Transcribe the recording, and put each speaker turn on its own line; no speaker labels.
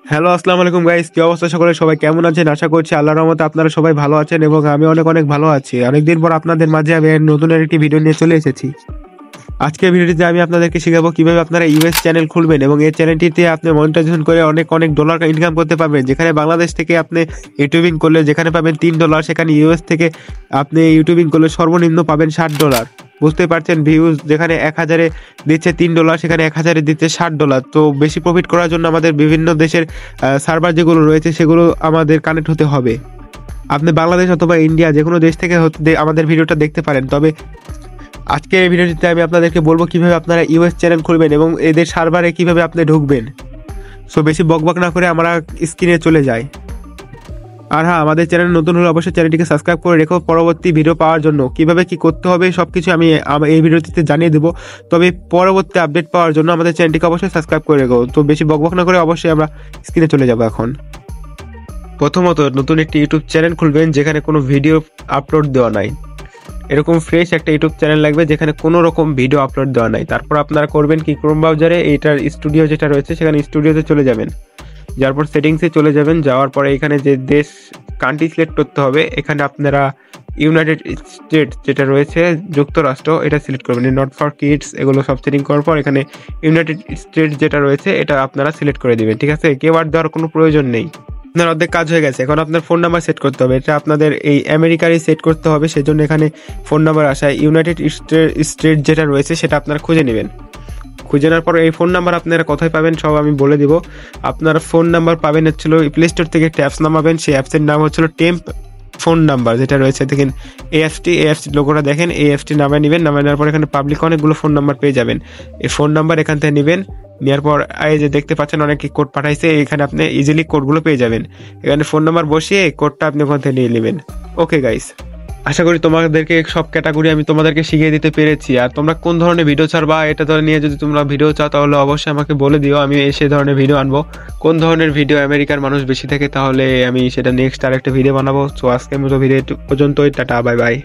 Hello, আসসালামু আলাইকুম guys. কি অবস্থা সকলে? সবাই কেমন আছেন? আশা করছি আল্লাহর রহমতে আপনারা সবাই ভালো আছেন এবং আমি অনেক অনেক ভালো আছি। অনেকদিন পর আপনাদের মাঝে আমি নতুন একটি ভিডিও নিয়ে চলে এসেছি। আজকের ভিডিওটিতে আমি আপনাদেরকে শেখাবো কিভাবে আপনারা ইউএস চ্যানেল খুলবেন এবং এই চ্যানেলটিতে আপনি মনিটাইজেশন করে অনেক অনেক ডলার ইনকাম করতে পারবেন। যেখানে বাংলাদেশ থেকে আপনি ইউটিউবিং করলে যেখানে পাবেন $3, সেখানে ইউএস থেকে আপনি ইউটিউবিং করলে সর্বনিম্ন পাবেন $60। বুঝতে পারছেন, ভিউজ যেখানে 1000-এ দিচ্ছে $3, সেখানে 1000-এ দিচ্ছে $60। তো বেশি প্রফিট করার জন্য আমাদের বিভিন্ন দেশের সার্ভার যেগুলো রয়েছে সেগুলো আমাদের কানেক্ট হতে হবে। আপনি বাংলাদেশ অথবা ইন্ডিয়া যে কোনো দেশ থেকে আমাদের ভিডিওটা দেখতে পারেন। তবে আজকের এই ভিডিওটিতে আমি আপনাদেরকে বলবো কিভাবে আপনারা ইউএস চ্যানেল খুলবেন এবং এদের সার্ভারে কিভাবে আপনি ঢুকবেন। সো বেশি বকবক না করে আমরা স্ক্রিনে চলে যাই। আর হ্যাঁ, আমাদের চ্যানেল নতুন হলে অবশ্যই চ্যানেলটিকে সাবস্ক্রাইব করে রেখো পরবর্তী ভিডিও পাওয়ার জন্য। কিভাবে কি করতে হবে সবকিছু আমি এই ভিডিওটিতে জানিয়ে দেবো। তবে পরবর্তী আপডেট পাওয়ার জন্য আমাদের চ্যানেলটিকে অবশ্যই সাবস্ক্রাইব করে রেখো। তো বেশি বকবক না করে অবশ্যই আমরা স্ক্রিনে চলে যাবো এখন। প্রথমত নতুন একটি ইউটিউব চ্যানেল খুলবেন যেখানে কোনো ভিডিও আপলোড দেওয়া নাই। এরকম ফ্রেশ একটা ইউটিউব চ্যানেল লাগবে যেখানে কোনো রকম ভিডিও আপলোড দেওয়া নাই। তারপর আপনারা করবেন কি, ক্রোম ব্রাউজারে এইটার স্টুডিও যেটা রয়েছে সেখানে স্টুডিওতে চলে যাবেন। যার পর সেটিংসে চলে যাবেন। যাওয়ার পরে এখানে যে দেশ কান্ট্রি সিলেক্ট করতে হবে, এখানে আপনারা ইউনাইটেড স্টেটস যেটা রয়েছে যুক্তরাষ্ট্র এটা সিলেক্ট করবেন। নট ফর কিডস এগুলো সব সেটিং করার পর এখানে ইউনাইটেড স্টেটস যেটা রয়েছে এটা আপনারা সিলেক্ট করে দিবেন। ঠিক আছে, কেওয়ার্ড দেওয়ার কোনো প্রয়োজন নেই। আপনার অর্ধেক কাজ হয়ে গেছে। এখন আপনার ফোন নাম্বার সেট করতে হবে। এটা আপনাদের এই আমেরিকারই সেট করতে হবে, সেজন্য এখানে ফোন নাম্বার আসায় ইউনাইটেড স্টেট যেটা রয়েছে সেটা আপনারা খুঁজে নেবেন। খুঁজে নেওয়ার পর এই ফোন নাম্বার আপনারা কোথায় পাবেন সব আমি বলে দিব। আপনার ফোন নাম্বার পাবেন হচ্ছিল প্লে স্টোর থেকে একটা অ্যাপস নামাবেন। সেই অ্যাপসের নাম হচ্ছিল টেম্প ফোন নাম্বার যেটা রয়েছে। দেখেন এএফটি লোগোটা দেখেন, এএফটি নামায় নেবেন। নামায় নেওয়ার পর এখানে পাবলিক অনেকগুলো ফোন নাম্বার পেয়ে যাবেন। এই ফোন নাম্বার এখান থেকে নেবেন। নেওয়ার পর এই যে দেখতে পাচ্ছেন অনেকে কোড পাঠাইছে, এখানে আপনি ইজিলি কোডগুলো পেয়ে যাবেন। এখানে ফোন নাম্বার বসিয়ে কোডটা আপনি ওখান থেকে নিয়ে নেবেন। ওকে গাইস, আশা করি তোমাদেরকে সব ক্যাটাগরি আমি তোমাদেরকে শিখিয়ে দিতে পেরেছি। আর তোমরা কোন ধরনের ভিডিও ছাড়বা এটা ধরে নিয়ে যদি তোমরা ভিডিও চাও তাহলে অবশ্যই আমাকে বলে দিও, আমি সে ধরনের ভিডিও আনবো। কোন ধরনের ভিডিও আমেরিকার মানুষ বেশি থাকে তাহলে আমি সেটা নেক্সট আর একটা ভিডিও বানাবো। তো আজকের মতো ভিডিও পর্যন্তই, টাটা, বাই বাই।